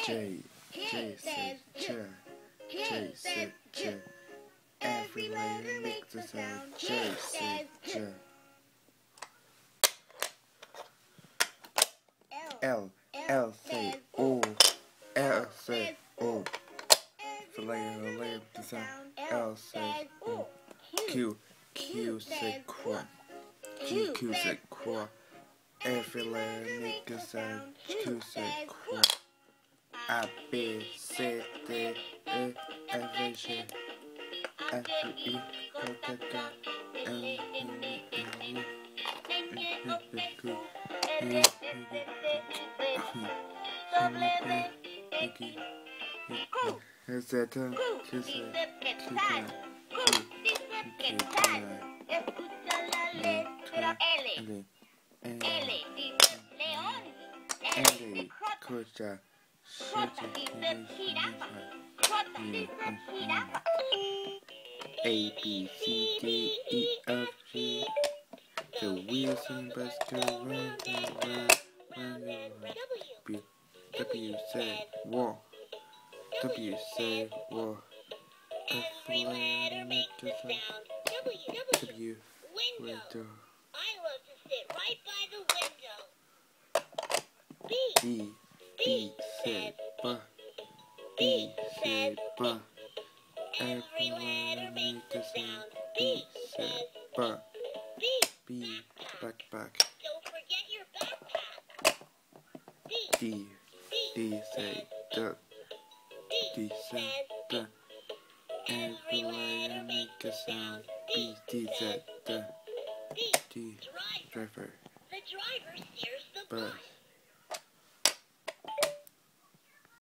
J said j. J said j. Every letter makes a sound. J said j. L said O. L said O. The letter makes the sound. L said O. Q said qu. Q said qu. Every letter makes a sound. Q said qu. A B C D E F G H I J K L A B C D E F G. The wheels and bus go round and round, round and round. W said war. W said war. F letter make a sound. W window. I love to sit right by the window. B said B. B said B. Every letter make a sound. B said B. B backpack. Don't forget your backpack. D said D. D said D. Every letter make a sound. D said D. D driver. The driver steers the bus.